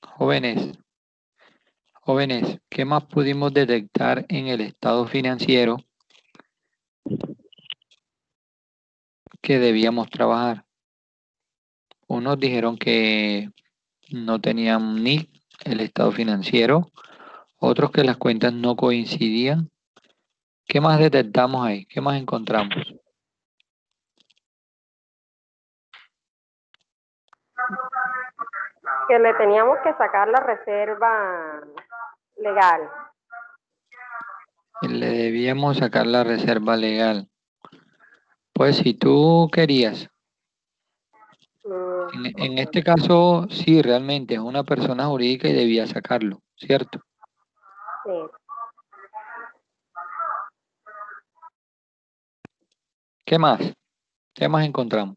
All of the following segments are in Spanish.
Jóvenes, jóvenes, ¿qué más pudimos detectar en el estado financiero que debíamos trabajar? Unos dijeron que no tenían ni el estado financiero, otros que las cuentas no coincidían. ¿Qué más detectamos ahí? ¿Qué más encontramos? Que le teníamos que sacar la reserva legal. Le debíamos sacar la reserva legal. Pues si tú querías, en este caso, sí, realmente es una persona jurídica y debía sacarlo, ¿cierto? Sí. ¿Qué más? ¿Qué más encontramos?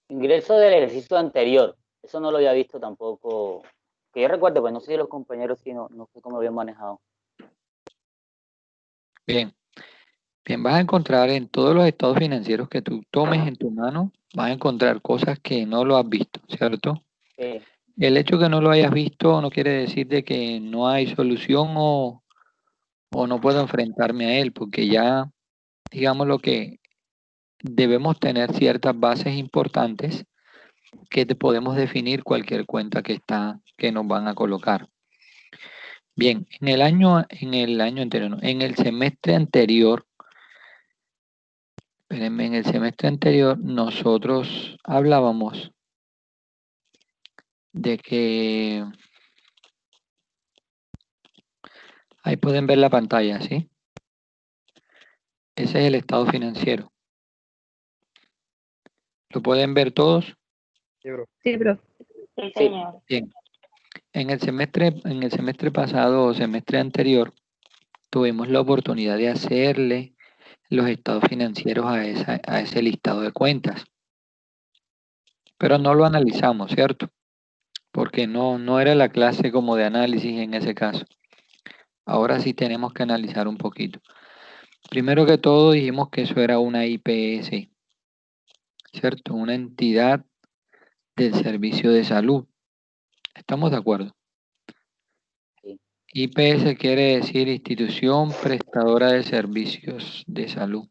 Ingreso del ejercicio anterior. Eso no lo había visto tampoco. Que yo recuerdo, pues no sé si los compañeros sí, no sé cómo lo habían manejado. Bien, bien, vas a encontrar en todos los estados financieros que tú tomes en tu mano, vas a encontrar cosas que no lo has visto, ¿cierto? El hecho que no lo hayas visto no quiere decir de que no hay solución o no puedo enfrentarme a él, porque ya, digamos lo que debemos tener ciertas bases importantes que te podemos definir cualquier cuenta que nos van a colocar. Bien, en el año anterior, no, en el semestre anterior, espérenme, en el semestre anterior nosotros hablábamos de que, ahí pueden ver la pantalla, ¿sí? Ese es el estado financiero. ¿Lo pueden ver todos? Sí, bro. Sí, señor. Bien. En el semestre pasado o semestre anterior, tuvimos la oportunidad de hacerle los estados financieros a ese listado de cuentas, pero no lo analizamos, ¿cierto? Porque no era la clase como de análisis en ese caso. Ahora sí tenemos que analizar un poquito. Primero que todo dijimos que eso era una IPS, ¿cierto? Una entidad del servicio de salud. ¿Estamos de acuerdo? Sí. IPS quiere decir institución prestadora de servicios de salud.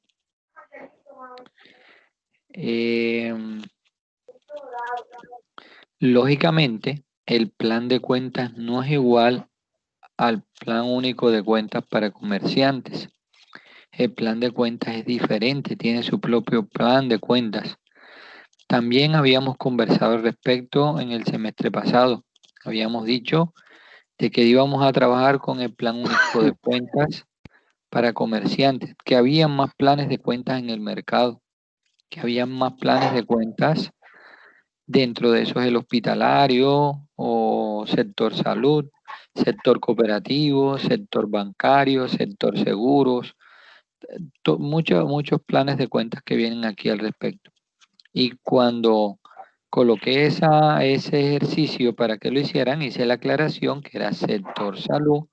Lógicamente, el plan de cuentas no es igual al plan único de cuentas para comerciantes. El plan de cuentas es diferente, tiene su propio plan de cuentas. También habíamos conversado al respecto en el semestre pasado. Habíamos dicho de que íbamos a trabajar con el plan único de cuentas para comerciantes, que había más planes de cuentas en el mercado, que había más planes de cuentas dentro de esos el hospitalario o sector salud, sector cooperativo, sector bancario, sector seguros, muchos planes de cuentas que vienen aquí al respecto. Y cuando coloqué ese ejercicio para que lo hicieran, hice la aclaración que era sector salud,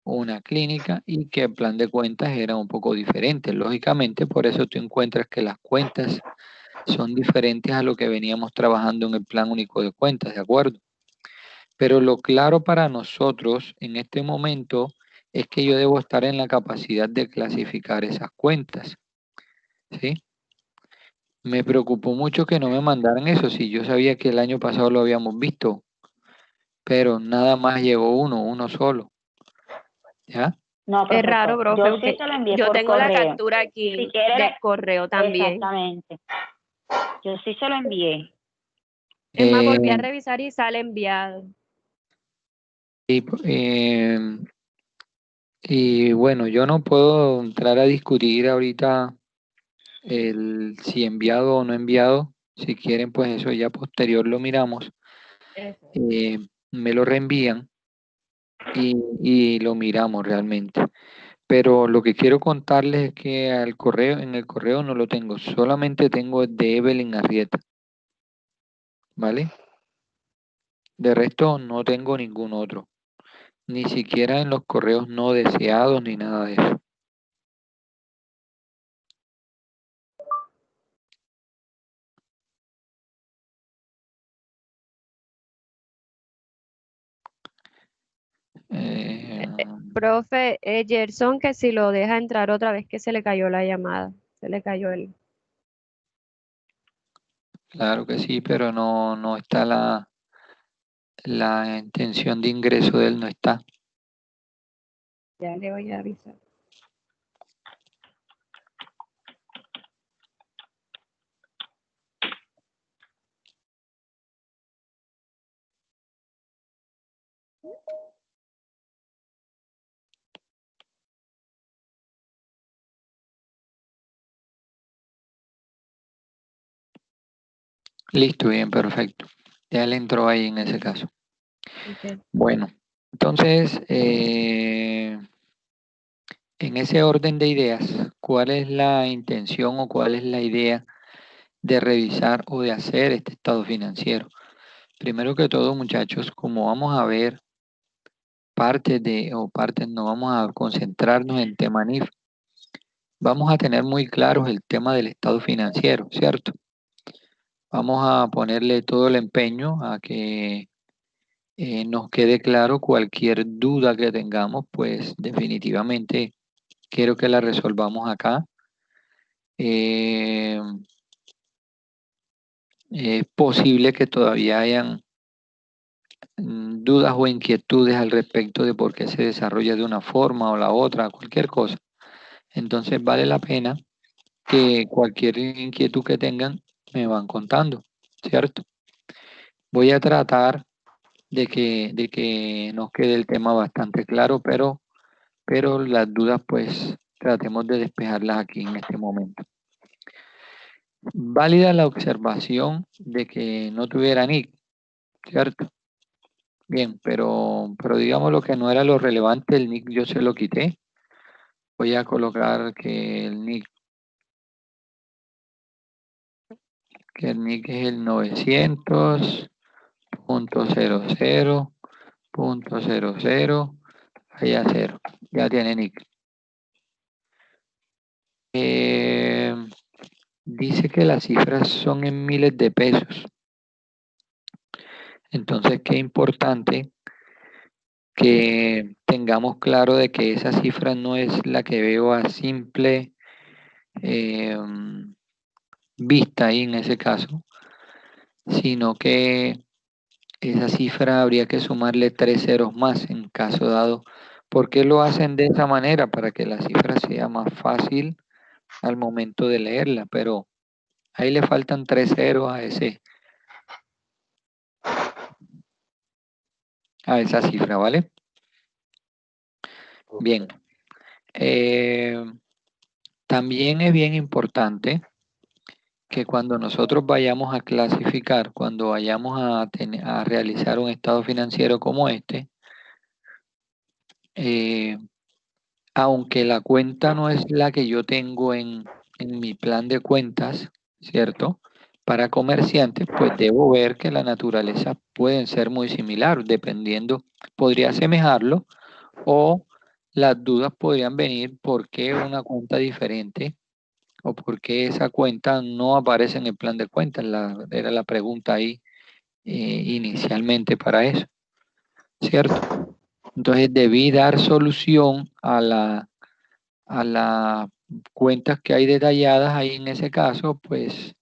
una clínica y que el plan de cuentas era un poco diferente. Lógicamente, por eso tú encuentras que las cuentas son diferentes a lo que veníamos trabajando en el plan único de cuentas, ¿de acuerdo? Pero lo claro para nosotros en este momento es que yo debo estar en la capacidad de clasificar esas cuentas, ¿sí? Me preocupó mucho que no me mandaran eso, si yo sabía que el año pasado lo habíamos visto, pero nada más llegó uno solo, ¿ya? No, Es raro, profesor. profe, Yo sí porque se lo envié yo por tengo la correo. captura Si aquí quiere, del correo también. exactamente. Yo sí se lo envié. Es más, volví a Eh, revisar y sale enviado. eh, y bueno, yo no puedo entrar a discutir ahorita el si enviado o no enviado. Si quieren, pues eso ya posterior lo miramos. Eso. Me lo reenvían y lo miramos realmente. Pero lo que quiero contarles es que en el correo no lo tengo, solamente tengo el de Evelyn Arrieta, ¿vale? De resto no tengo ningún otro, ni siquiera en los correos no deseados ni nada de eso. Profe, Gerson, que si lo deja entrar otra vez que se le cayó la llamada. Se le cayó el... Claro que sí, pero no está la intención de ingreso de él, no está. Ya le voy a avisar. Listo, bien, perfecto. Ya él entró ahí en ese caso. Ok. Bueno, entonces, en ese orden de ideas, ¿cuál es la intención o cuál es la idea de revisar o de hacer este estado financiero? Primero que todo, muchachos, como vamos a ver no vamos a concentrarnos en tema NIF, vamos a tener muy claros el tema del estado financiero, ¿cierto? Vamos a ponerle todo el empeño a que nos quede claro cualquier duda que tengamos, pues definitivamente quiero que la resolvamos acá. Eh, es posible que todavía hayan dudas o inquietudes al respecto de por qué se desarrolla de una forma o la otra, cualquier cosa. Entonces vale la pena que cualquier inquietud que tengan me van contando, ¿cierto? Voy a tratar de que nos quede el tema bastante claro, pero las dudas pues tratemos de despejarlas aquí en este momento. Válida la observación de que no tuviera nick, ¿cierto? Bien, pero digamos lo que no era lo relevante, el nick yo se lo quité. Voy a colocar que el nick es el 900.00.00, ahí a 0, ya tiene nick. Dice que las cifras son en miles de pesos. Entonces, qué importante que tengamos claro de que esa cifra no es la que veo a simple vista ahí en ese caso, sino que esa cifra habría que sumarle 3 ceros más en caso dado. ¿Por qué lo hacen de esa manera? Para que la cifra sea más fácil al momento de leerla, pero ahí le faltan 3 ceros a esa cifra, ¿vale? Bien. También es bien importante que cuando nosotros vayamos a clasificar, cuando vayamos a realizar un estado financiero como este, aunque la cuenta no es la que yo tengo en mi plan de cuentas, ¿cierto? Para comerciantes, pues debo ver que la naturaleza pueden ser muy similar, dependiendo, podría asemejarlo o las dudas podrían venir por qué una cuenta diferente o por qué esa cuenta no aparece en el plan de cuentas. Era la pregunta ahí inicialmente para eso, ¿cierto? Entonces debí dar solución a las cuentas que hay detalladas ahí en ese caso, pues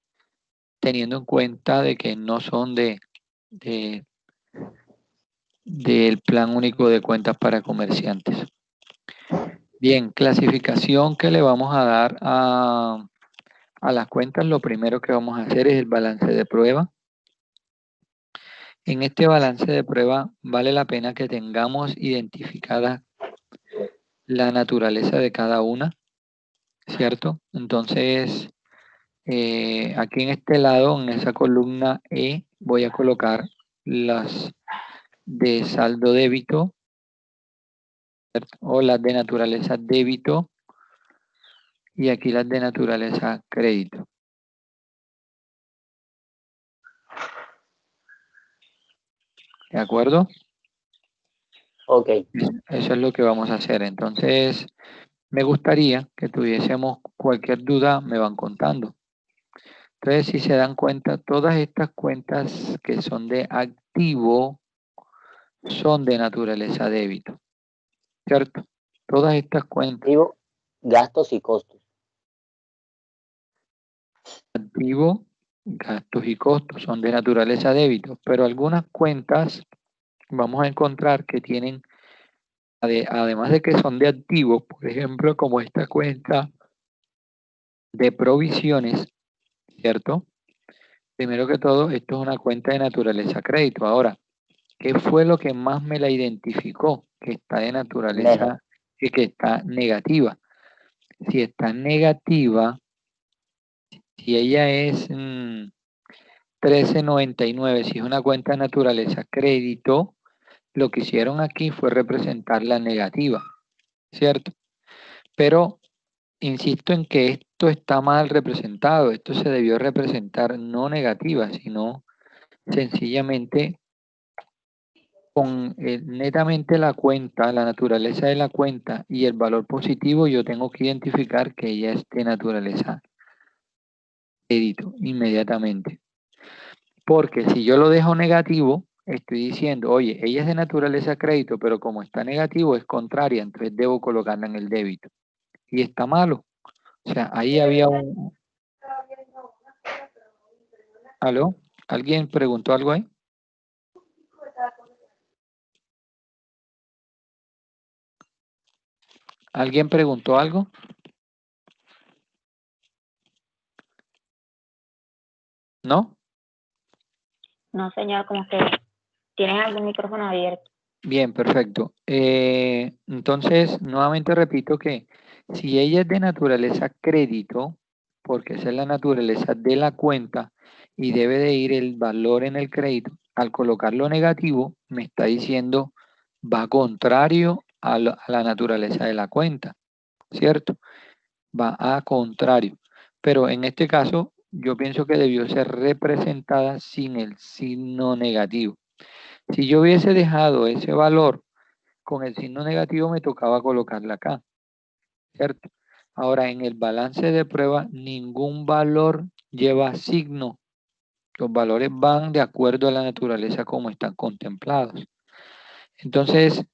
teniendo en cuenta de que no son del plan único de cuentas para comerciantes. Bien, clasificación que le vamos a dar a las cuentas. Lo primero que vamos a hacer es el balance de prueba. En este balance de prueba vale la pena que tengamos identificada la naturaleza de cada una, ¿cierto? Entonces, aquí en este lado, en esa columna E, voy a colocar las de saldo débito, ¿cierto? O las de naturaleza débito, y aquí las de naturaleza crédito. ¿De acuerdo? Ok. Eso es lo que vamos a hacer. Entonces, me gustaría que tuviésemos cualquier duda, me van contando. Entonces, si se dan cuenta, todas estas cuentas que son de activo son de naturaleza débito. ¿cierto? Todas estas cuentas, Activo, gastos y costos. activos, gastos y costos, son de naturaleza débito, pero algunas cuentas vamos a encontrar que tienen, además de que son de activos, por ejemplo, como esta cuenta de provisiones, ¿cierto? Primero que todo, esto es una cuenta de naturaleza crédito. Ahora, ¿qué fue lo que más me la identificó? Que está de naturaleza, que está negativa. Si está negativa, si ella es 1399, si es una cuenta de naturaleza crédito, lo que hicieron aquí fue representar la negativa, ¿cierto? Pero insisto en que esto está mal representado. Esto se debió representar no negativa, sino sencillamente con netamente la cuenta, la naturaleza de la cuenta y el valor positivo, yo tengo que identificar que ella es de naturaleza crédito inmediatamente. Porque si yo lo dejo negativo, estoy diciendo, oye, ella es de naturaleza crédito, pero como está negativo es contraria, entonces debo colocarla en el débito. Y está malo. O sea, ahí había un... ¿Aló? ¿Alguien preguntó algo ahí? ¿Alguien preguntó algo? ¿No? No, señor, como que tienes algún micrófono abierto. Bien, perfecto. Entonces, nuevamente repito que si ella es de naturaleza crédito, porque esa es la naturaleza de la cuenta y debe de ir el valor en el crédito, al colocarlo negativo, me está diciendo va contrario a la naturaleza de la cuenta, ¿cierto? Va a contrario. Pero en este caso, yo pienso que debió ser representada sin el signo negativo. Si yo hubiese dejado ese valor con el signo negativo, me tocaba colocarla acá, ¿cierto? Ahora, en el balance de prueba, ningún valor lleva signo. Los valores van de acuerdo a la naturaleza como están contemplados. Entonces,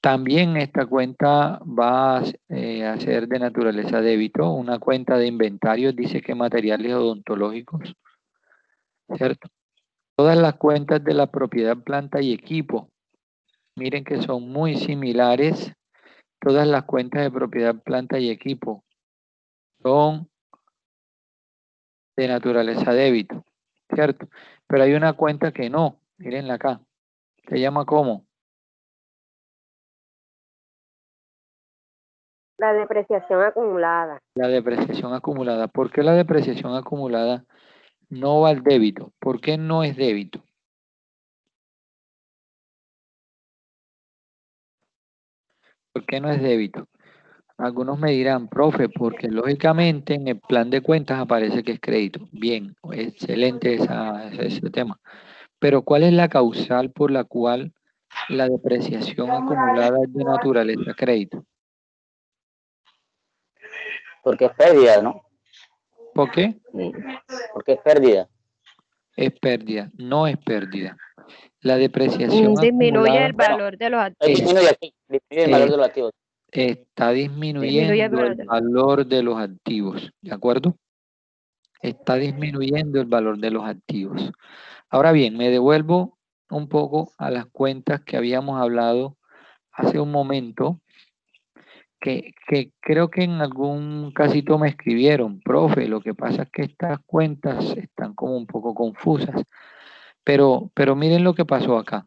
también esta cuenta va a ser de naturaleza débito. Una cuenta de inventarios dice que materiales odontológicos, ¿cierto? Todas las cuentas de la propiedad, planta y equipo, miren que son muy similares. Todas las cuentas de propiedad, planta y equipo son de naturaleza débito, ¿cierto? Pero hay una cuenta que no, mírenla acá. Se llama ¿cómo? La depreciación acumulada. La depreciación acumulada. ¿Por qué la depreciación acumulada no va al débito? ¿Por qué no es débito? ¿Por qué no es débito? Algunos me dirán, profe, porque lógicamente en el plan de cuentas aparece que es crédito. Bien, excelente ese tema. Pero ¿cuál es la causal por la cual la depreciación acumulada es de naturaleza crédito? Porque es pérdida, ¿no? ¿Por qué? Porque es pérdida. Es pérdida, no es pérdida. La depreciación Disminuye acumulada el valor de los Disminuye activos. el valor de los activos. está Disminuye el disminuyendo valor el de los valor de los activos, ¿de acuerdo? Está disminuyendo el valor de los activos. Ahora bien, me devuelvo un poco a las cuentas que habíamos hablado hace un momento, que creo que en algún casito me escribieron, profe, lo que pasa es que estas cuentas están como un poco confusas, pero miren lo que pasó acá.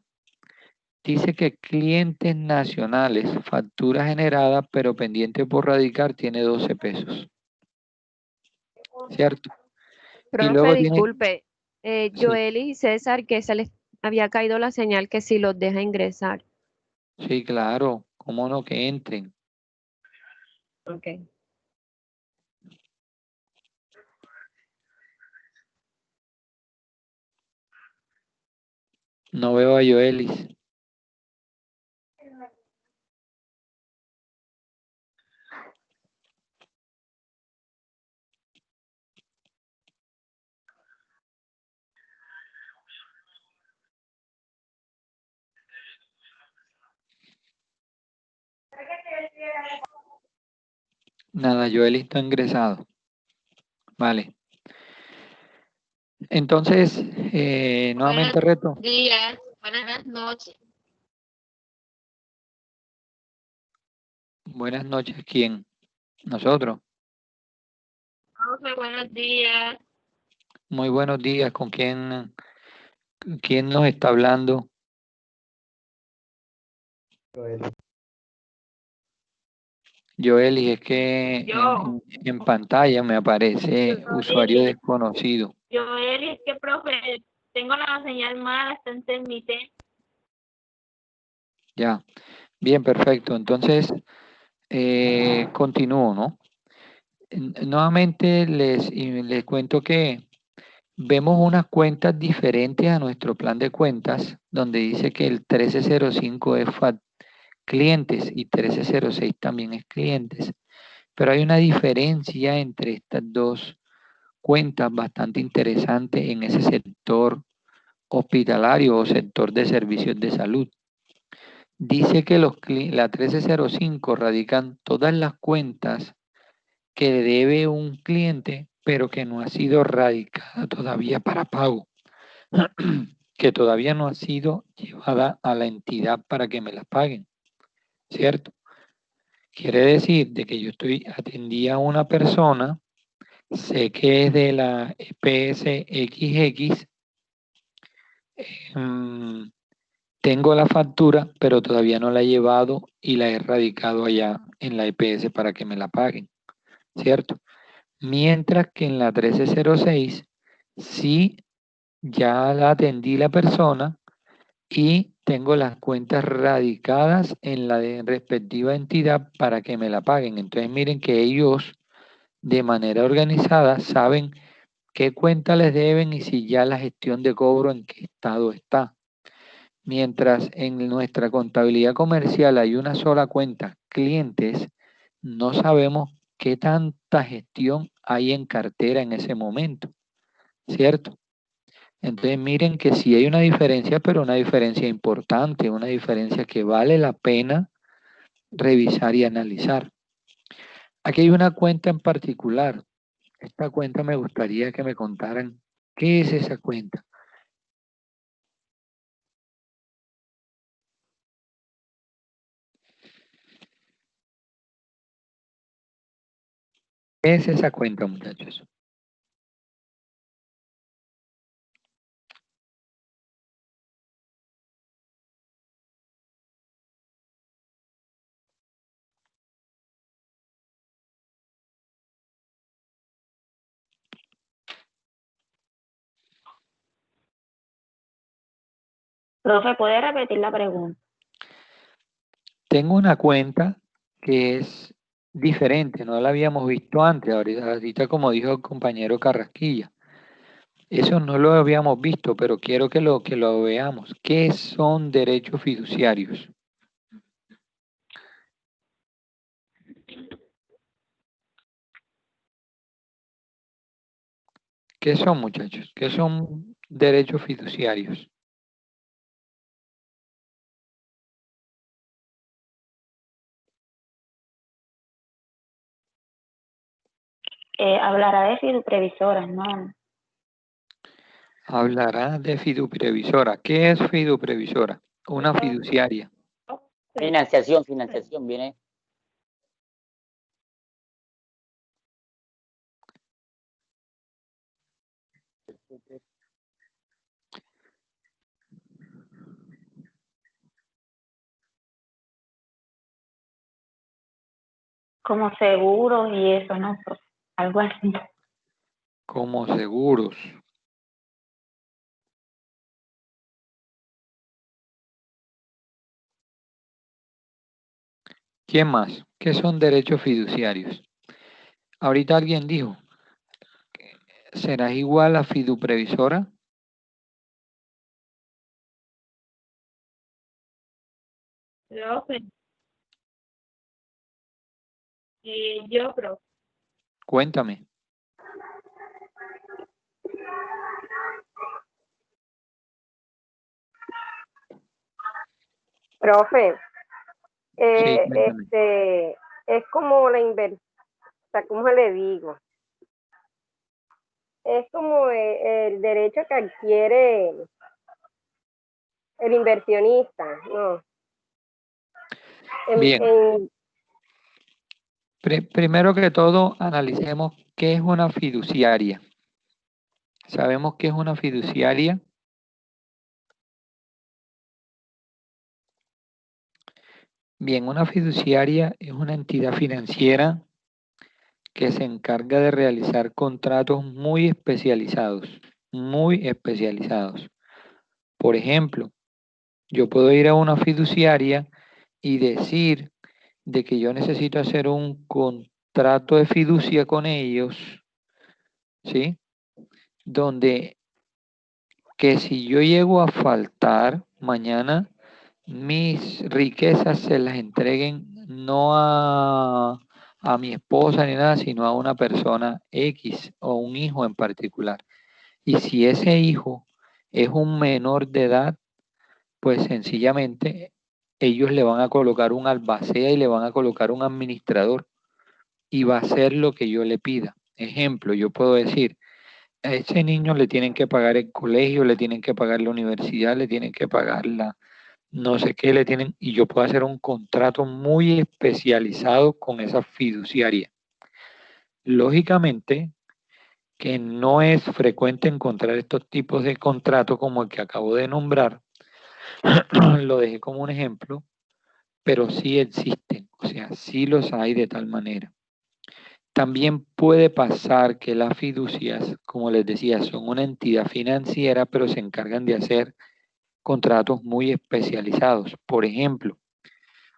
Dice que clientes nacionales, factura generada, pero pendiente por radicar, tiene 12 pesos. ¿Cierto? Y Profe, luego tiene, disculpe, sí, Joely y César, que se les había caído la señal que si los deja ingresar. sí, claro, cómo no que entren. Okay. No veo a Joelis. Nada, Joel está ingresado. Vale. Entonces, nuevamente reto. días, buenas noches. Buenas noches, ¿quién? Nosotros. Profe, buenos días. Muy buenos días, quién nos está hablando? Joel, y es que Yo. en pantalla me aparece usuario desconocido. Yo, es que, profe, tengo la señal mala, está intermitente. Ya, bien, perfecto. Entonces, continúo, ¿no? Nuevamente les cuento que vemos unas cuentas diferentes a nuestro plan de cuentas, donde dice que el 1305 es clientes y 1306 también es clientes, pero hay una diferencia entre estas dos cuentas bastante interesante en ese sector hospitalario o sector de servicios de salud. Dice que la 1305 radican todas las cuentas que debe un cliente, pero que no ha sido radicada todavía para pago, que todavía no ha sido llevada a la entidad para que me las paguen, ¿cierto? Quiere decir de que yo atendí a una persona, sé que es de la EPS XX, tengo la factura, pero todavía no la he llevado y la he radicado allá en la EPS para que me la paguen, ¿cierto? Mientras que en la 1306 sí ya la atendí la persona y tengo las cuentas radicadas en la respectiva entidad para que me la paguen. Entonces miren que ellos de manera organizada saben qué cuenta les deben y si ya la gestión de cobro en qué estado está. Mientras en nuestra contabilidad comercial hay una sola cuenta, clientes, no sabemos qué tanta gestión hay en cartera en ese momento, ¿cierto? Entonces miren que sí hay una diferencia, pero una diferencia importante, una diferencia que vale la pena revisar y analizar. Aquí hay una cuenta en particular. Esta cuenta me gustaría que me contaran qué es esa cuenta. ¿Qué es esa cuenta, muchachos? Profe, ¿puede repetir la pregunta? Tengo una cuenta que es diferente, no la habíamos visto antes, ahorita como dijo el compañero Carrasquilla. Eso no lo habíamos visto, pero quiero que lo veamos. ¿Qué son derechos fiduciarios? ¿Qué son, muchachos? ¿Qué son derechos fiduciarios? Hablará de fiduprevisoras, ¿no? Hablará de fiduprevisora. ¿Qué es fiduprevisora? Una fiduciaria. Financiación, viene. Como seguros y eso, ¿no? Profe? Algo así. Como seguros. ¿Quién más? ¿Qué son derechos fiduciarios? Ahorita alguien dijo, ¿será igual a fiduprevisora? Profe, yo, profe. Cuéntame. Profe, Sí, cuéntame. es como la inversión, sea, ¿cómo le digo? Es como el derecho que adquiere el inversionista, ¿no? Bien. Primero que todo, analicemos qué es una fiduciaria. ¿Sabemos qué es una fiduciaria? Bien, una fiduciaria es una entidad financiera que se encarga de realizar contratos muy especializados, muy especializados. Por ejemplo, yo puedo ir a una fiduciaria y decir de que yo necesito hacer un contrato de fiducia con ellos, ¿sí? Donde que si yo llego a faltar mañana, mis riquezas se las entreguen no a mi esposa ni nada, sino a una persona X o un hijo en particular. Y si ese hijo es un menor de edad, pues sencillamente ellos le van a colocar un albacea y le van a colocar un administrador y va a hacer lo que yo le pida. Ejemplo, yo puedo decir, a ese niño le tienen que pagar el colegio, le tienen que pagar la universidad, le tienen que pagar la no sé qué, le tienen, y yo puedo hacer un contrato muy especializado con esa fiduciaria. Lógicamente que no es frecuente encontrar estos tipos de contratos como el que acabo de nombrar, lo dejé como un ejemplo, pero sí existen, o sea, sí los hay de tal manera. También puede pasar que las fiducias, como les decía, son una entidad financiera, pero se encargan de hacer contratos muy especializados. Por ejemplo,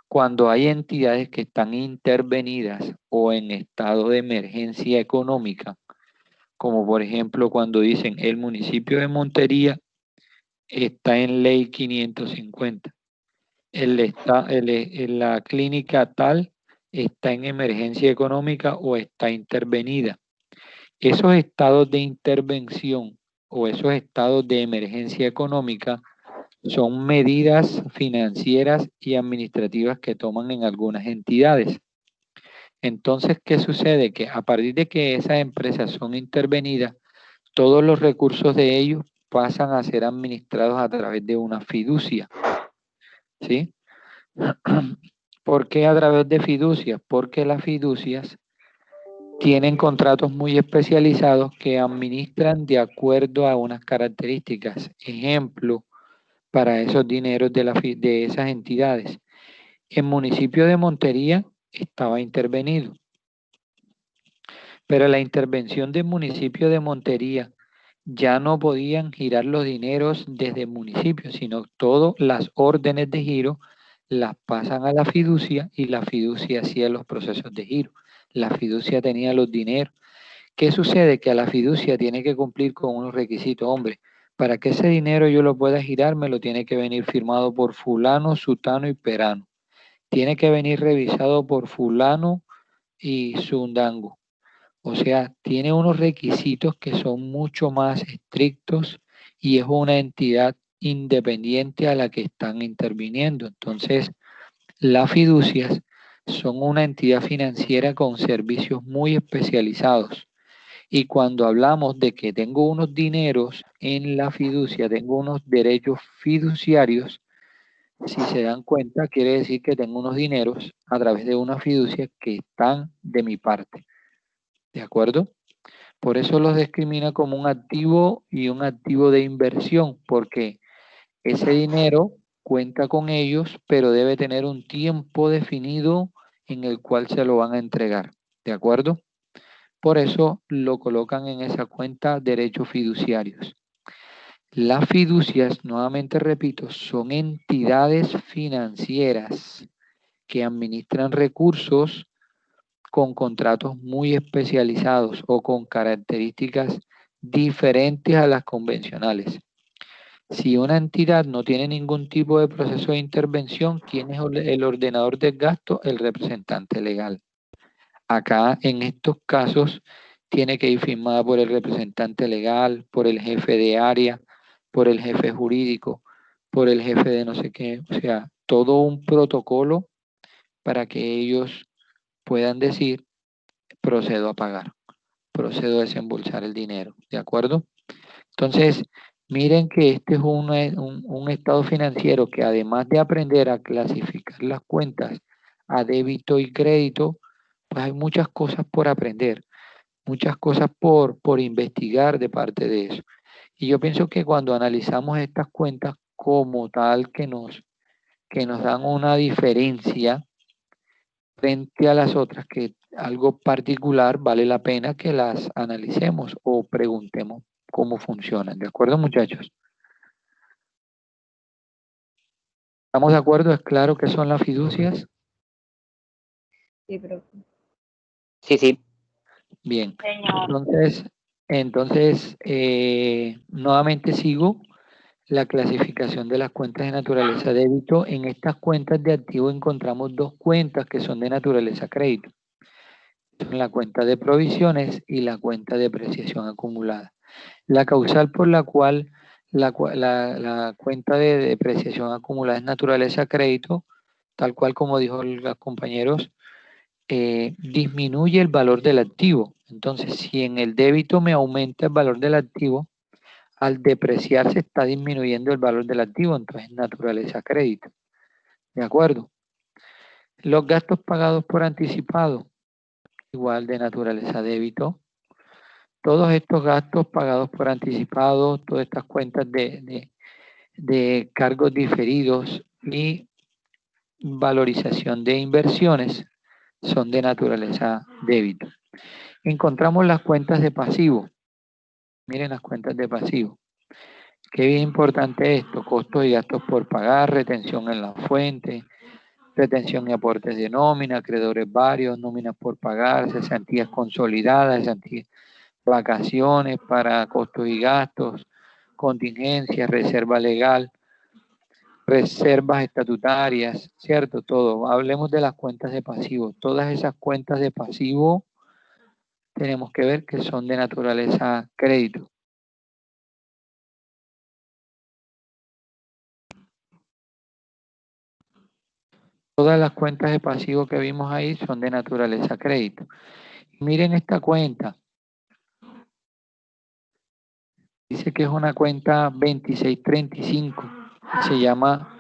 cuando hay entidades que están intervenidas o en estado de emergencia económica, como por ejemplo cuando dicen el municipio de Montería está en ley 550, la clínica tal está en emergencia económica o está intervenida. Esos estados de intervención o esos estados de emergencia económica son medidas financieras y administrativas que toman en algunas entidades. Entonces, ¿qué sucede? Que a partir de que esas empresas son intervenidas, todos los recursos de ellos pasan a ser administrados a través de una fiducia. ¿Sí? ¿Por qué a través de fiducias? Porque las fiducias tienen contratos muy especializados que administran de acuerdo a unas características. Ejemplo, para esos dineros de esas entidades. El municipio de Montería estaba intervenido, pero la intervención del municipio de Montería ya no podían girar los dineros desde el municipio, sino todas las órdenes de giro las pasan a la fiducia y la fiducia hacía los procesos de giro. La fiducia tenía los dineros. ¿Qué sucede? Que a la fiducia tiene que cumplir con unos requisitos. Hombre, para que ese dinero yo lo pueda girar, me lo tiene que venir firmado por fulano, sutano y perano. Tiene que venir revisado por fulano y sundango. O sea, tiene unos requisitos que son mucho más estrictos y es una entidad independiente a la que están interviniendo. Entonces, las fiducias son una entidad financiera con servicios muy especializados. Y cuando hablamos de que tengo unos dineros en la fiducia, tengo unos derechos fiduciarios, si se dan cuenta, quiere decir que tengo unos dineros a través de una fiducia que están de mi parte. ¿De acuerdo? Por eso los discrimina como un activo y un activo de inversión, porque ese dinero cuenta con ellos, pero debe tener un tiempo definido en el cual se lo van a entregar. ¿De acuerdo? Por eso lo colocan en esa cuenta derechos fiduciarios. Las fiducias, nuevamente repito, son entidades financieras que administran recursos con contratos muy especializados o con características diferentes a las convencionales. Si una entidad no tiene ningún tipo de proceso de intervención, ¿quién es el ordenador del gasto? El representante legal. Acá, en estos casos, tiene que ir firmada por el representante legal, por el jefe de área, por el jefe jurídico, por el jefe de no sé qué. O sea, todo un protocolo para que ellos puedan decir, procedo a pagar, procedo a desembolsar el dinero, ¿de acuerdo? Entonces, miren que este es un estado financiero que además de aprender a clasificar las cuentas a débito y crédito, pues hay muchas cosas por aprender, muchas cosas por investigar de parte de eso. Y yo pienso que cuando analizamos estas cuentas como tal que nos dan una diferencia frente a las otras, que algo particular vale la pena que las analicemos o preguntemos cómo funcionan. ¿De acuerdo, muchachos? ¿Estamos de acuerdo? ¿Es claro qué son las fiducias? Sí, profe. Sí, sí. Bien. Señor. Entonces nuevamente sigo la clasificación de las cuentas de naturaleza débito. En estas cuentas de activo encontramos dos cuentas que son de naturaleza crédito. Son la cuenta de provisiones y la cuenta de depreciación acumulada. La causal por la cual la cuenta de depreciación acumulada es naturaleza crédito, tal cual como dijo los compañeros, disminuye el valor del activo. Entonces, si en el débito me aumenta el valor del activo, al depreciarse está disminuyendo el valor del activo, entonces naturaleza crédito. ¿De acuerdo? Los gastos pagados por anticipado, igual de naturaleza débito. Todos estos gastos pagados por anticipado, todas estas cuentas de cargos diferidos y valorización de inversiones son de naturaleza débito. Encontramos las cuentas de pasivo. Miren las cuentas de pasivo. Qué bien importante esto, costos y gastos por pagar, retención en la fuente, retención y aportes de nómina, acreedores varios, nóminas por pagar, cesantías consolidadas, cesantías, vacaciones para costos y gastos, contingencias, reserva legal, reservas estatutarias, ¿cierto? Todo. Hablemos de las cuentas de pasivo. Todas esas cuentas de pasivo tenemos que ver que son de naturaleza crédito. Todas las cuentas de pasivo que vimos ahí son de naturaleza crédito. Miren esta cuenta. Dice que es una cuenta 2635. Se llama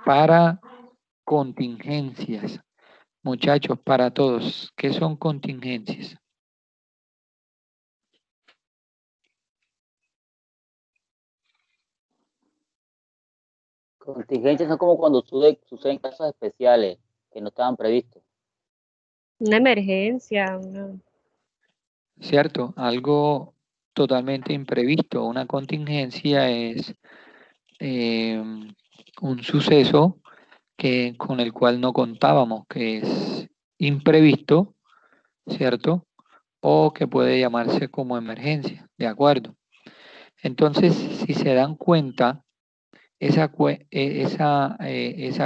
para contingencias. Muchachos, para todos, ¿qué son contingencias? Contingencias son como cuando suceden casos especiales que no estaban previstos. Una emergencia, ¿Cierto? Algo totalmente imprevisto. Una contingencia es un suceso con el cual no contábamos, que es imprevisto, ¿cierto? O que puede llamarse como emergencia, ¿de acuerdo? Entonces, si se dan cuenta, esa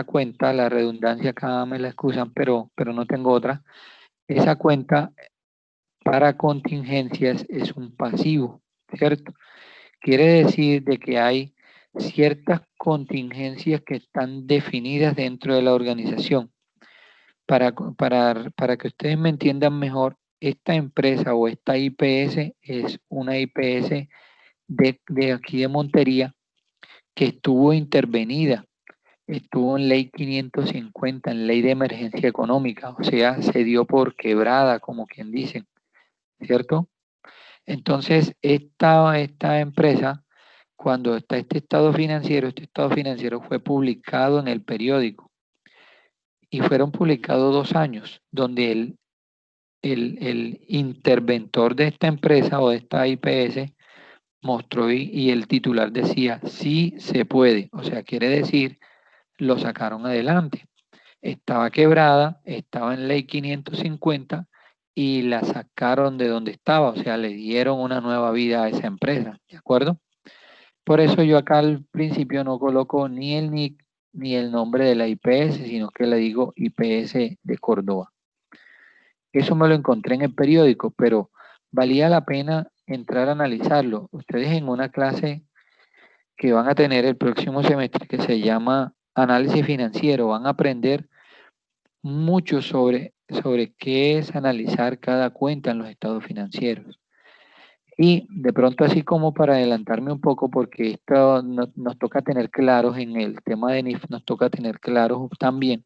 cuenta, la redundancia acá me la excusan, pero no tengo otra, esa cuenta para contingencias es un pasivo, ¿cierto? Quiere decir de que hay ciertas contingencias que están definidas dentro de la organización. Para que ustedes me entiendan mejor, esta empresa o esta IPS es una IPS de aquí de Montería que estuvo intervenida, estuvo en ley 550, en ley de emergencia económica, o sea, se dio por quebrada, como quien dice, ¿cierto? Entonces, esta empresa, cuando está este estado financiero fue publicado en el periódico y fueron publicados 2 años, donde el interventor de esta empresa o de esta IPS mostró y el titular decía, sí se puede, o sea, quiere decir, lo sacaron adelante. Estaba quebrada, estaba en ley 550 y la sacaron de donde estaba, o sea, le dieron una nueva vida a esa empresa, ¿de acuerdo? Por eso yo acá al principio no coloco ni el NIC ni el nombre de la IPS, sino que le digo IPS de Córdoba. Eso me lo encontré en el periódico, pero valía la pena entrar a analizarlo. Ustedes en una clase que van a tener el próximo semestre que se llama análisis financiero, van a aprender mucho sobre sobre qué es analizar cada cuenta en los estados financieros. Y de pronto, así como para adelantarme un poco, porque esto nos toca tener claros en el tema de NIF, nos toca tener claros también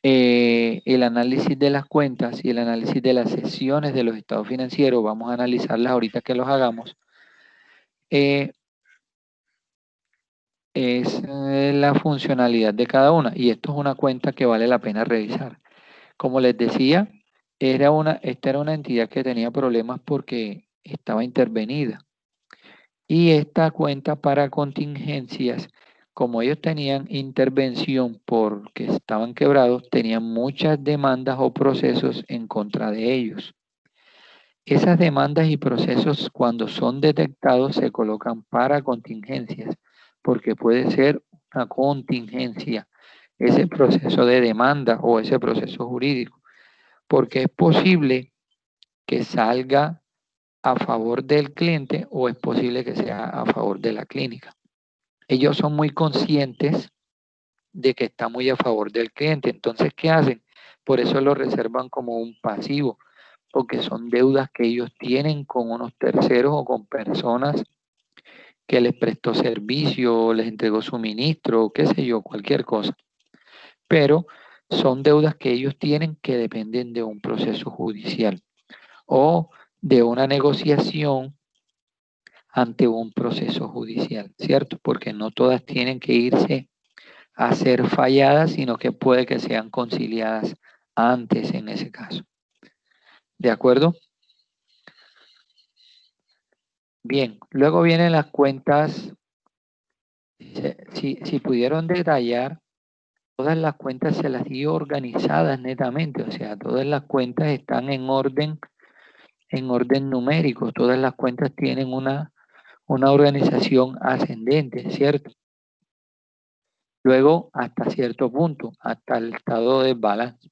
el análisis de las cuentas y el análisis de las sesiones de los estados financieros. Vamos a analizarlas ahorita que los hagamos. Es la funcionalidad de cada una, y esto es una cuenta que vale la pena revisar. Como les decía, esta era una entidad que tenía problemas porque estaba intervenida. Y esta cuenta para contingencias, como ellos tenían intervención porque estaban quebrados, tenían muchas demandas o procesos en contra de ellos. Esas demandas y procesos, cuando son detectados, se colocan para contingencias, porque puede ser una contingencia ese proceso de demanda o ese proceso jurídico, porque es posible que salga a favor del cliente o es posible que sea a favor de la clínica. Ellos son muy conscientes de que está muy a favor del cliente. Entonces, ¿qué hacen? Por eso lo reservan como un pasivo, porque son deudas que ellos tienen con unos terceros o con personas que les prestó servicio, les entregó suministro, qué sé yo, cualquier cosa. Pero son deudas que ellos tienen que dependen de un proceso judicial o de una negociación ante un proceso judicial, ¿cierto? Porque no todas tienen que irse a ser falladas, sino que puede que sean conciliadas antes en ese caso. ¿De acuerdo? Bien, luego vienen las cuentas. Si pudieron detallar, todas las cuentas se las dio organizadas netamente, o sea, todas las cuentas están en orden numérico, todas las cuentas tienen una organización ascendente, ¿cierto? Luego, hasta cierto punto, hasta el estado de balance.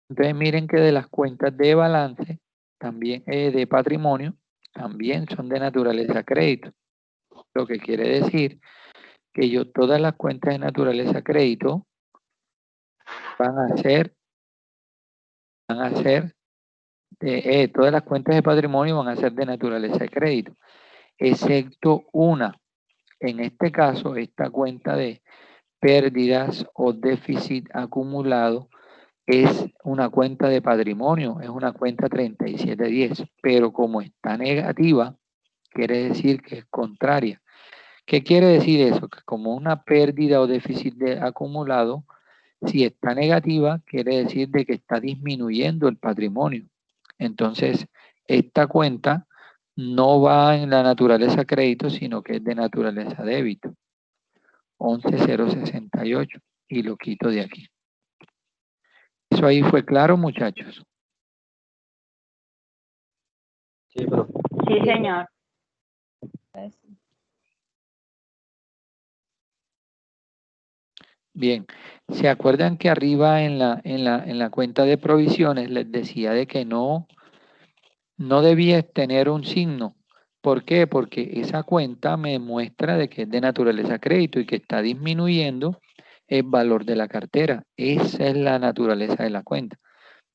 Entonces, miren que de las cuentas de balance, también de patrimonio, también son de naturaleza crédito. Lo que quiere decir que todas las cuentas de naturaleza crédito van a ser, todas las cuentas de patrimonio van a ser de naturaleza de crédito, excepto una. En este caso, esta cuenta de pérdidas o déficit acumulado es una cuenta de patrimonio, es una cuenta 3710, pero como está negativa, quiere decir que es contraria. ¿Qué quiere decir eso? Que como una pérdida o déficit acumulado, si está negativa, quiere decir de que está disminuyendo el patrimonio. Entonces, esta cuenta no va en la naturaleza crédito, sino que es de naturaleza débito. 11068 y lo quito de aquí. ¿Eso ahí fue claro, muchachos? Sí, profe. Sí, señor. Bien, ¿se acuerdan que arriba en la cuenta de provisiones les decía de que no debía tener un signo? ¿Por qué? Porque esa cuenta me muestra de que es de naturaleza crédito y que está disminuyendo el valor de la cartera. Esa es la naturaleza de la cuenta.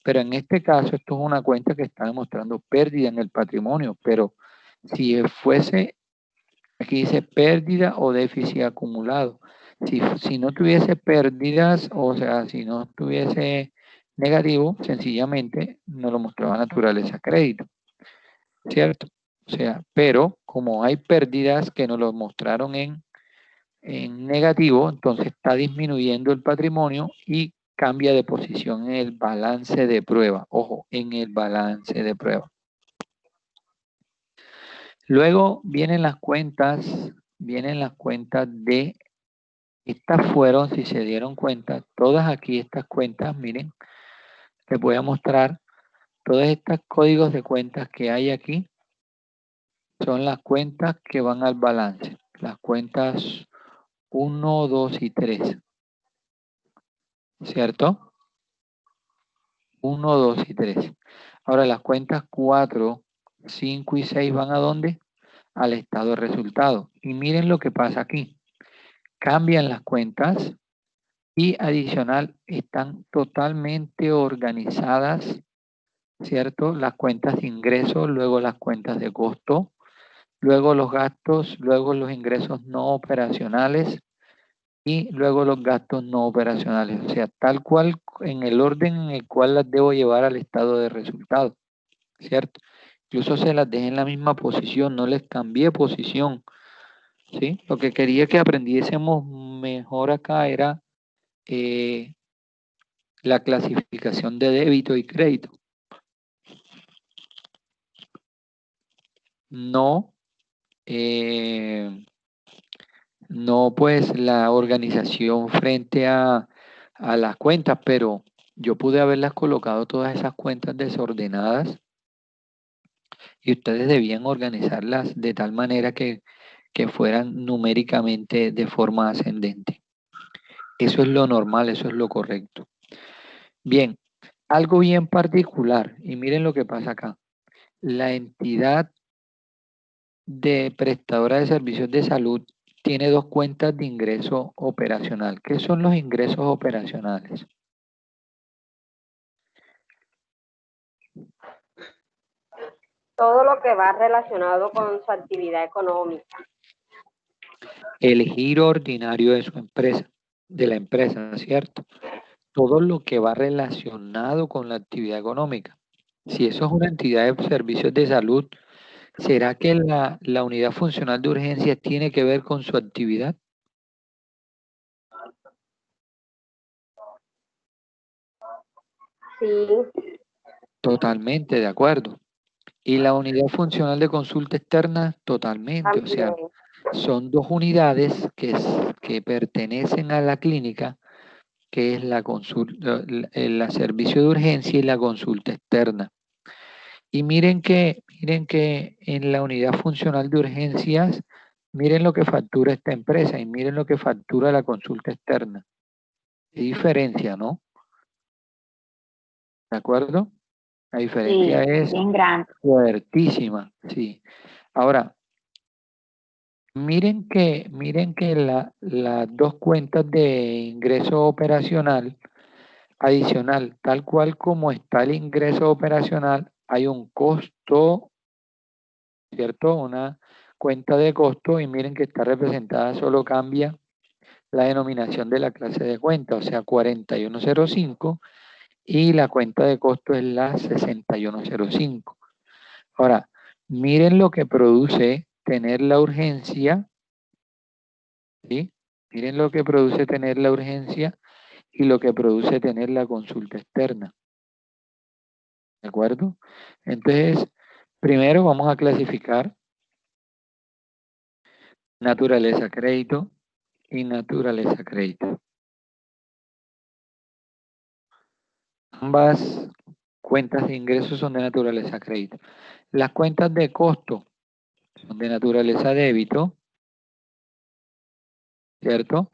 Pero en este caso, esto es una cuenta que está demostrando pérdida en el patrimonio, pero si fuese, aquí dice pérdida o déficit acumulado. Si no tuviese pérdidas, o sea, si no tuviese negativo, sencillamente no lo mostraba naturaleza crédito, ¿cierto? O sea, pero como hay pérdidas que nos lo mostraron en negativo, entonces está disminuyendo el patrimonio y cambia de posición en el balance de prueba. Ojo, en el balance de prueba. Luego vienen las cuentas de, estas fueron, si se dieron cuenta, todas aquí estas cuentas, miren, les voy a mostrar, todos estos códigos de cuentas que hay aquí son las cuentas que van al balance, las cuentas 1, 2 y 3, ¿cierto? 1, 2 y 3. Ahora las cuentas 4, 5 y 6 van ¿a dónde? Al estado de resultado. Y miren lo que pasa aquí. Cambian las cuentas, Y adicional, están totalmente organizadas, ¿cierto? Las cuentas de ingreso, luego las cuentas de costo, luego los gastos, luego los ingresos no operacionales y luego los gastos no operacionales. O sea, tal cual en el orden en el cual las debo llevar al estado de resultado, ¿cierto? Incluso se las dejé en la misma posición, no les cambié posición, ¿sí? Lo que quería que aprendiésemos mejor acá era la clasificación de débito y crédito. No, no pues la organización frente a las cuentas, pero yo pude haberlas colocado todas esas cuentas desordenadas y ustedes debían organizarlas de tal manera que fueran numéricamente de forma ascendente. Eso es lo normal, eso es lo correcto. Bien, algo bien particular, y miren lo que pasa acá. La entidad de prestadora de servicios de salud tiene dos cuentas de ingreso operacional. ¿Qué son los ingresos operacionales? Todo lo que va relacionado con su actividad económica. El giro ordinario de su empresa, de la empresa, ¿cierto? Todo lo que va relacionado con la actividad económica. Si eso es una entidad de servicios de salud, ¿será que la unidad funcional de urgencias tiene que ver con su actividad? Sí, Totalmente, de acuerdo. Y la unidad funcional de consulta externa, totalmente. O sea, también. son dos unidades que pertenecen a la clínica, que es la consulta, el servicio de urgencia y la consulta externa. Y miren que en la unidad funcional de urgencias, miren lo que factura esta empresa y miren lo que factura la consulta externa. Qué diferencia, ¿no? ¿De acuerdo? La diferencia Sí, es bien grande. fuertísima, sí. Ahora, miren que las dos cuentas de ingreso operacional adicional, tal cual como está el ingreso operacional, hay un costo, ¿cierto? Una cuenta de costo y miren que está representada, solo cambia la denominación de la clase de cuenta, o sea, 4105 y la cuenta de costo es la 6105. Ahora, miren lo que produce tener la urgencia, ¿sí? Miren lo que produce tener la urgencia y lo que produce tener la consulta externa. ¿De acuerdo? Entonces, primero vamos a clasificar naturaleza crédito y naturaleza crédito. Ambas cuentas de ingresos son de naturaleza crédito. Las cuentas de costo son de naturaleza débito, ¿cierto?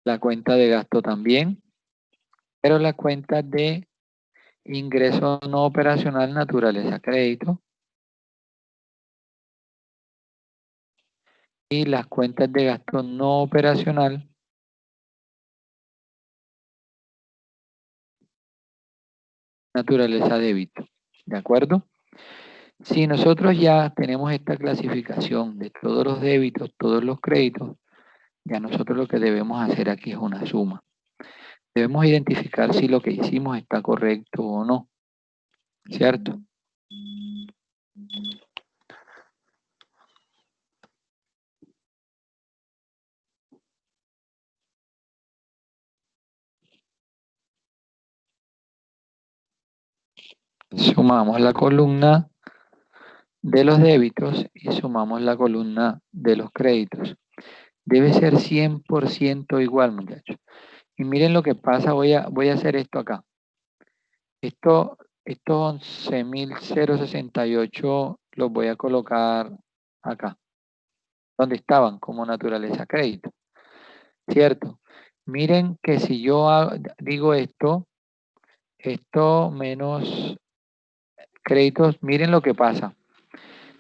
La cuenta de gasto también, pero las cuentas de ingreso no operacional, naturaleza crédito, y las cuentas de gasto no operacional, naturaleza débito. ¿De acuerdo? Si nosotros ya tenemos esta clasificación de todos los débitos, todos los créditos, ya nosotros lo que debemos hacer aquí es una suma. Debemos identificar si lo que hicimos está correcto o no, ¿cierto? Sumamos la columna de los débitos y sumamos la columna de los créditos. Debe ser 100% igual, muchachos. Y miren lo que pasa, voy a hacer esto acá. Estos 11.068 los voy a colocar acá, donde estaban como naturaleza crédito, ¿cierto? Miren que si yo digo esto menos créditos, miren lo que pasa.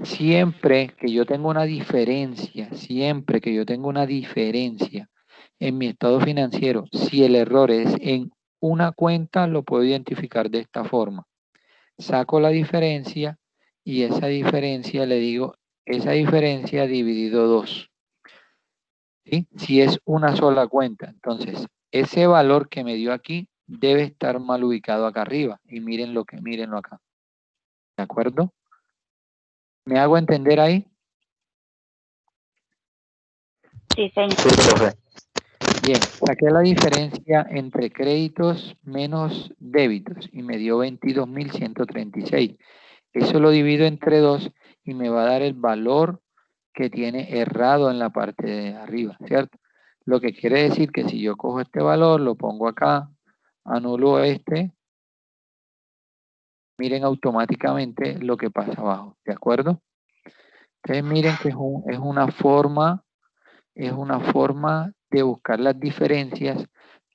Siempre que yo tengo una diferencia, en mi estado financiero, si el error es en una cuenta, lo puedo identificar de esta forma. Saco la diferencia y esa diferencia le digo, esa diferencia dividido 2. ¿Sí? Si es una sola cuenta, entonces ese valor que me dio aquí debe estar mal ubicado acá arriba. Y mírenlo acá. ¿De acuerdo? ¿Me hago entender ahí? Sí, señor. Sí, profe. Bien, saqué la diferencia entre créditos menos débitos y me dio 22.136. Eso lo divido entre 2 y me va a dar el valor que tiene errado en la parte de arriba, ¿cierto? Lo que quiere decir que si yo cojo este valor, lo pongo acá, anulo este, miren automáticamente lo que pasa abajo, ¿de acuerdo? Entonces miren que es una forma de buscar las diferencias,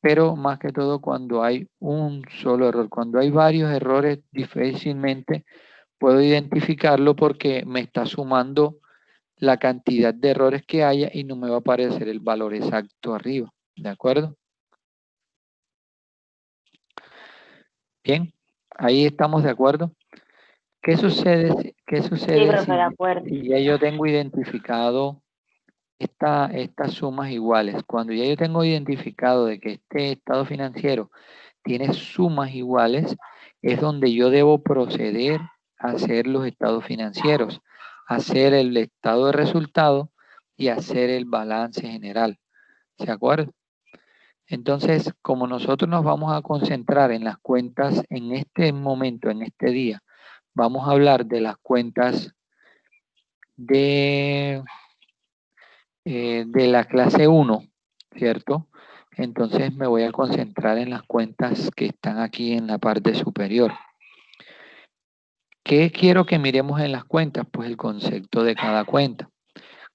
pero más que todo cuando hay un solo error. Cuando hay varios errores, difícilmente puedo identificarlo porque me está sumando la cantidad de errores que haya y no me va a aparecer el valor exacto arriba. ¿De acuerdo? Bien, ahí estamos de acuerdo. ¿Qué sucede Sí, profe, si, de acuerdo. si ya yo tengo identificado estas sumas iguales? Cuando ya yo tengo identificado de que este estado financiero tiene sumas iguales, es donde yo debo proceder a hacer los estados financieros, hacer el estado de resultado y hacer el balance general. ¿De acuerdo? Entonces, como nosotros nos vamos a concentrar en las cuentas en este momento, en este día, vamos a hablar de las cuentas de la clase 1, ¿cierto? Entonces me voy a concentrar en las cuentas que están aquí en la parte superior. ¿Qué quiero que miremos en las cuentas? Pues el concepto de cada cuenta.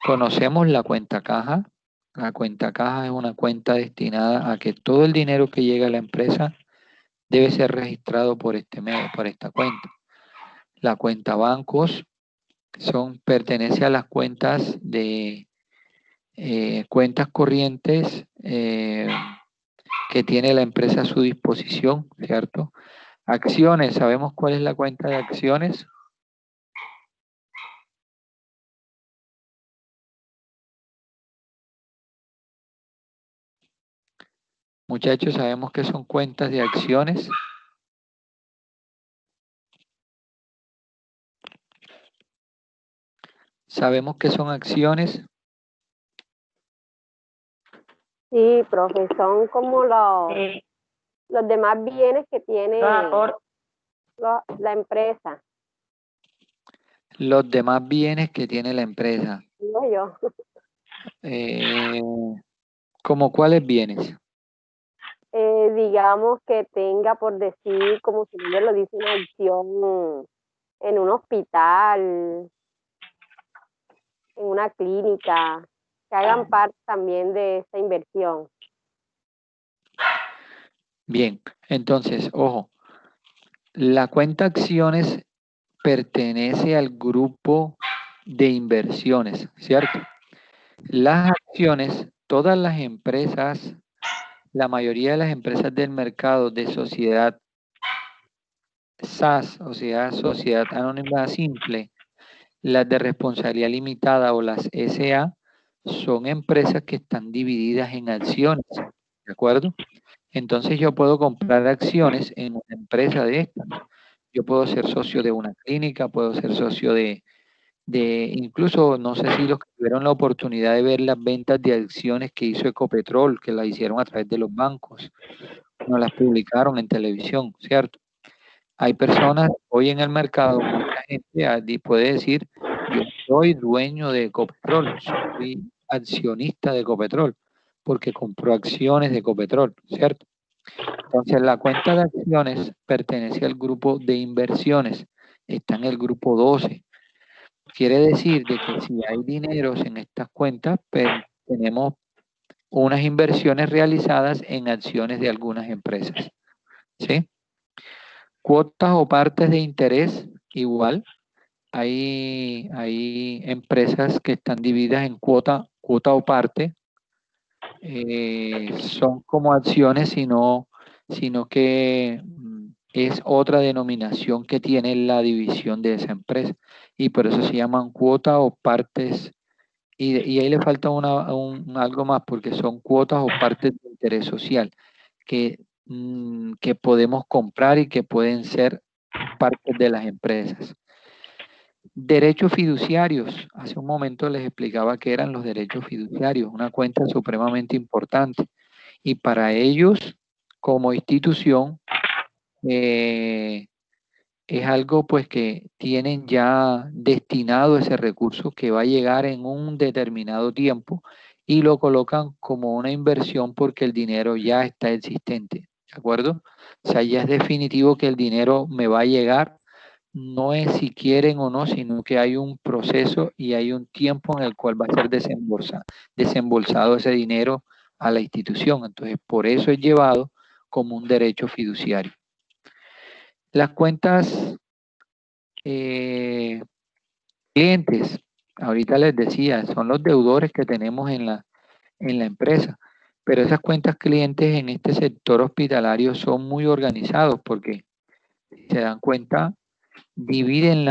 Conocemos la cuenta caja. La cuenta caja es una cuenta destinada a que todo el dinero que llega a la empresa debe ser registrado por este medio, por esta cuenta. La cuenta bancos pertenece a las cuentas de cuentas corrientes que tiene la empresa a su disposición, ¿cierto? Acciones, ¿sabemos cuál es la cuenta de acciones? Muchachos, ¿sabemos qué son cuentas de acciones? ¿Sabemos qué son acciones? Sí, profe, son como los demás bienes que tiene la empresa. Los demás bienes que tiene la empresa. Digo yo. ¿Cómo cuáles bienes? Digamos que tenga, por decir, como su nombre lo dice, una acción en un hospital, en una clínica, que hagan parte también de esta inversión. Bien, entonces, ojo, la cuenta acciones pertenece al grupo de inversiones, ¿cierto? Las acciones, todas las empresas, la mayoría de las empresas del mercado de sociedad SAS, o sea, Sociedad Anónima Simple, las de responsabilidad limitada o las SA, son empresas que están divididas en acciones, ¿de acuerdo? Entonces yo puedo comprar acciones en una empresa de estas. Yo puedo ser socio de una clínica, puedo ser socio de incluso, no sé si los que tuvieron la oportunidad de ver las ventas de acciones que hizo Ecopetrol, que las hicieron a través de los bancos, no las publicaron en televisión, ¿cierto? Hay personas hoy en el mercado, mucha gente puede decir, yo soy dueño de Ecopetrol, soy accionista de Ecopetrol, porque compró acciones de Ecopetrol, ¿cierto? Entonces, la cuenta de acciones pertenece al grupo de inversiones, está en el grupo 12. Quiere decir de que si hay dineros en estas cuentas, tenemos unas inversiones realizadas en acciones de algunas empresas, ¿sí? Cuotas o partes de interés, igual. Hay empresas que están divididas en cuota o parte. son como acciones, sino que es otra denominación que tiene la división de esa empresa. Y por eso se llaman cuotas o partes. Y ahí le falta algo más, porque son cuotas o partes de interés social que podemos comprar y que pueden ser partes de las empresas. Derechos fiduciarios. Hace un momento les explicaba qué eran los derechos fiduciarios, una cuenta supremamente importante. Y para ellos, como institución, es algo pues que tienen ya destinado ese recurso que va a llegar en un determinado tiempo y lo colocan como una inversión porque el dinero ya está existente, ¿de acuerdo? O sea, ya es definitivo que el dinero me va a llegar, no es si quieren o no, sino que hay un proceso y hay un tiempo en el cual va a ser desembolsado ese dinero a la institución. Entonces, por eso es llevado como un derecho fiduciario. Las cuentas clientes, ahorita les decía, son los deudores que tenemos en la empresa, pero esas cuentas clientes en este sector hospitalario son muy organizados porque, si se dan cuenta, dividen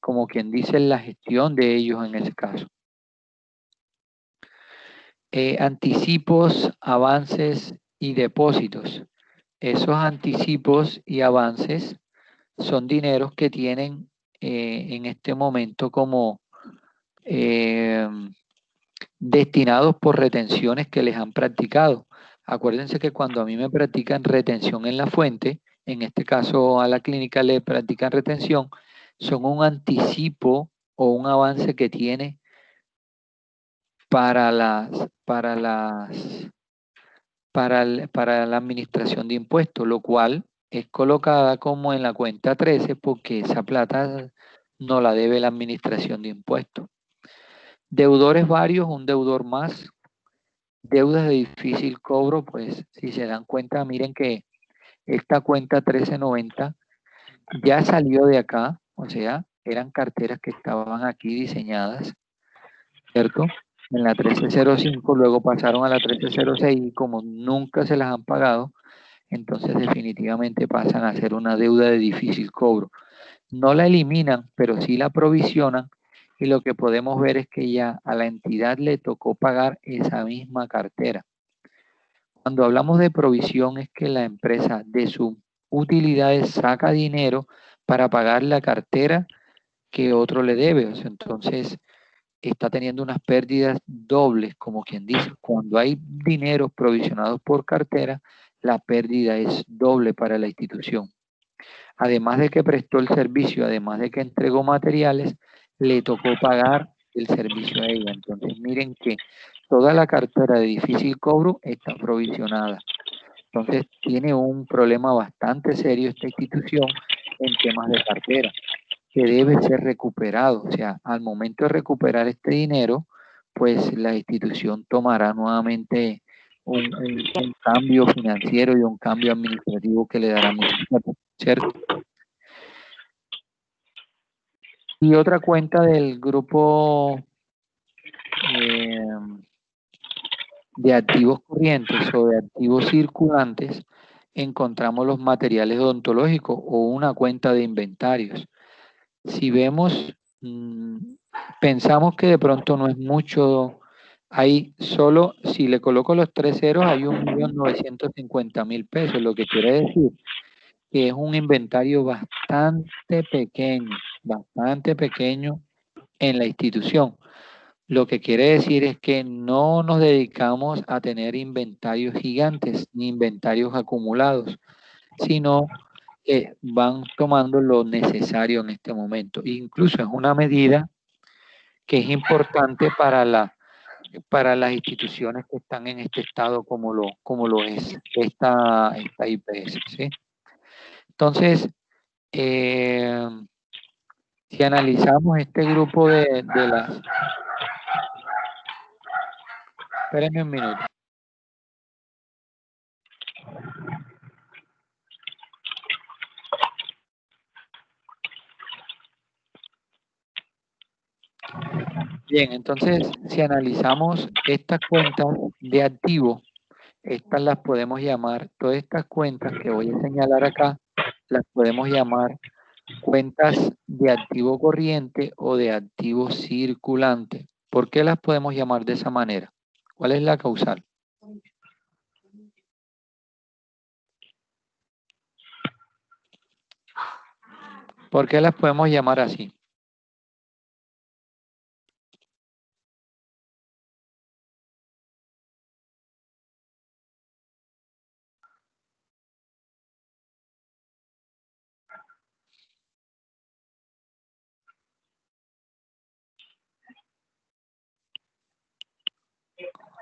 como quien dice, la gestión de ellos en ese caso. Anticipos, avances y depósitos. Esos anticipos y avances son dineros que tienen en este momento como destinados por retenciones que les han practicado. Acuérdense que cuando a mí me practican retención en la fuente, en este caso a la clínica le practican retención, son un anticipo o un avance que tiene para la administración de impuestos, lo cual es colocada como en la cuenta 13 porque esa plata no la debe la administración de impuestos. Deudores varios, un deudor más. Deudas de difícil cobro, pues si se dan cuenta, miren que esta cuenta 1390 ya salió de acá, o sea, eran carteras que estaban aquí diseñadas, ¿cierto? En la 1305, luego pasaron a la 1306 y como nunca se las han pagado, entonces definitivamente pasan a ser una deuda de difícil cobro. No la eliminan, pero sí la provisionan y lo que podemos ver es que ya a la entidad le tocó pagar esa misma cartera. Cuando hablamos de provisión es que la empresa de sus utilidades saca dinero para pagar la cartera que otro le debe. O sea, entonces está teniendo unas pérdidas dobles, como quien dice. Cuando hay dinero provisionados por cartera, la pérdida es doble para la institución. Además de que prestó el servicio, además de que entregó materiales, le tocó pagar el servicio a ella. Entonces miren que toda la cartera de difícil cobro está provisionada. Entonces tiene un problema bastante serio esta institución en temas de cartera, que debe ser recuperado. O sea, al momento de recuperar este dinero, pues la institución tomará nuevamente un cambio financiero y un cambio administrativo que le dará mucho tiempo, ¿cierto? Y otra cuenta del grupo de activos corrientes o de activos circulantes, encontramos los materiales odontológicos o una cuenta de inventarios. Si vemos, pensamos que de pronto no es mucho, hay solo, si le coloco los 3 ceros, hay 1.950.000 pesos, lo que quiere decir que es un inventario bastante pequeño en la institución. Lo que quiere decir es que no nos dedicamos a tener inventarios gigantes ni inventarios acumulados, sino que van tomando lo necesario en este momento. Incluso es una medida que es importante para las instituciones que están en este estado como lo es esta IPS, ¿sí? Entonces, si analizamos este grupo de las... Espérenme un minuto. Bien, entonces, si analizamos estas cuentas de activo, estas las podemos llamar, todas estas cuentas que voy a señalar acá, las podemos llamar cuentas de activo corriente o de activo circulante. ¿Por qué las podemos llamar de esa manera? ¿Cuál es la causal? ¿Por qué las podemos llamar así?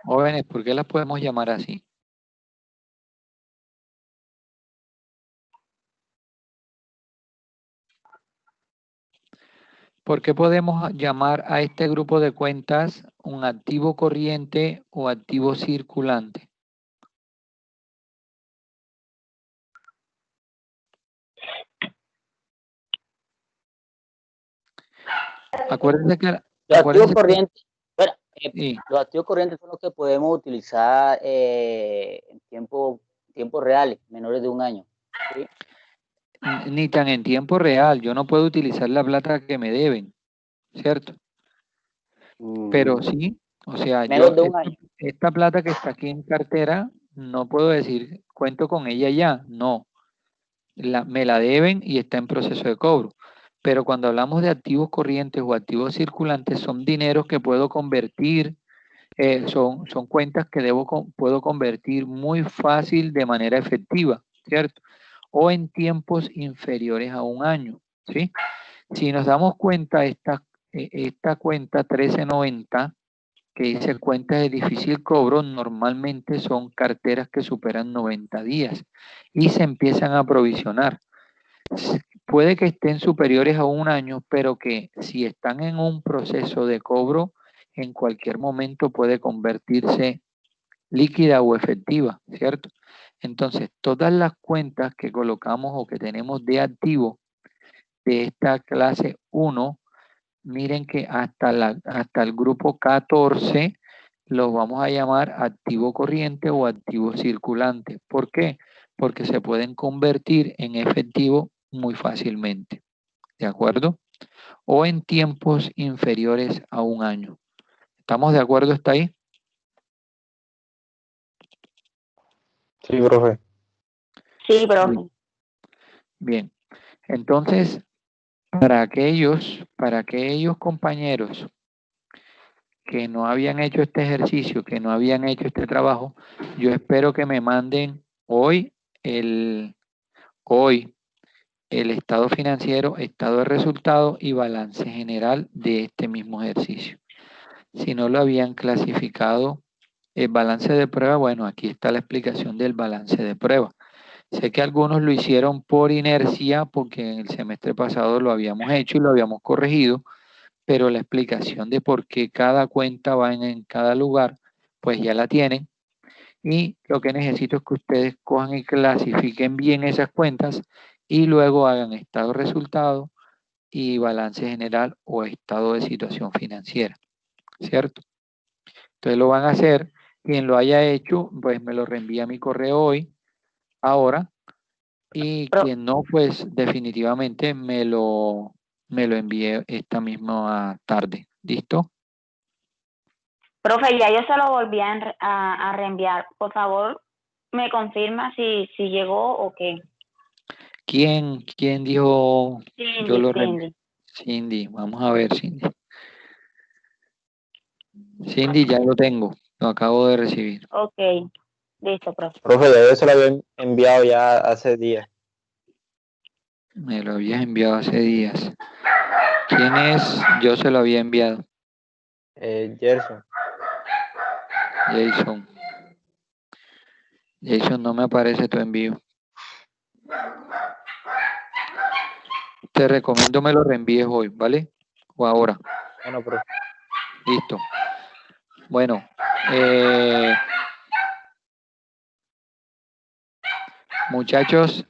Jóvenes, ¿por qué las podemos llamar así? ¿Por qué podemos llamar a este grupo de cuentas un activo corriente o activo circulante? Acuérdense que... Los activos corrientes, bueno, sí. los activos corrientes son los que podemos utilizar en tiempos reales, menores de un año. ¿Sí? Ni tan en tiempo real. Yo no puedo utilizar la plata que me deben, ¿cierto? Pero sí, o sea, Menos de un año. esta plata que está aquí en cartera, no puedo decir, cuento con ella ya, no. Me la deben y está en proceso de cobro. Pero cuando hablamos de activos corrientes o activos circulantes, son dineros que puedo convertir, son cuentas que puedo convertir muy fácil de manera efectiva, ¿cierto? O en tiempos inferiores a un año, ¿sí? Si nos damos cuenta, esta cuenta 1390, que dice cuentas de difícil cobro, normalmente son carteras que superan 90 días y se empiezan a provisionar. Puede que estén superiores a un año, pero que si están en un proceso de cobro, en cualquier momento puede convertirse líquida o efectiva, ¿cierto? Entonces, todas las cuentas que colocamos o que tenemos de activo de esta clase 1, miren que hasta el grupo 14 los vamos a llamar activo corriente o activo circulante. ¿Por qué? Porque se pueden convertir en efectivo muy fácilmente, ¿de acuerdo? O en tiempos inferiores a un año. ¿Estamos de acuerdo hasta ahí? Sí, profe. Sí, profe. Bien. Entonces, para aquellos compañeros que no habían hecho este ejercicio, que no habían hecho este trabajo, yo espero que me manden hoy el estado financiero, estado de resultado y balance general de este mismo ejercicio. Si no lo habían clasificado, el balance de prueba, bueno, aquí está la explicación del balance de prueba. Sé que algunos lo hicieron por inercia porque en el semestre pasado lo habíamos hecho y lo habíamos corregido, pero la explicación de por qué cada cuenta va en cada lugar, pues ya la tienen. Y lo que necesito es que ustedes cojan y clasifiquen bien esas cuentas y luego hagan estado de resultado y balance general o estado de situación financiera, ¿cierto? Entonces lo van a hacer. Quien lo haya hecho, pues me lo reenvía a mi correo hoy, ahora. Y quien no, pues definitivamente me lo envíe esta misma tarde. ¿Listo? Profe, ya yo se lo volví a reenviar. Por favor, me confirma si llegó o qué. ¿Quién dijo? Cindy, Yo lo Cindy. Cindy, vamos a ver, Cindy. Cindy, ya lo tengo, lo acabo de recibir. Ok, listo, profe. Profe, ya yo se lo había enviado ya hace días. Me lo habías enviado hace días. ¿Quién es? Yo se lo había enviado. Gerson. Jason. Jason, no me aparece tu envío. Te recomiendo me lo reenvíes hoy, ¿vale? O ahora. Bueno, profe. Listo. Bueno, muchachos,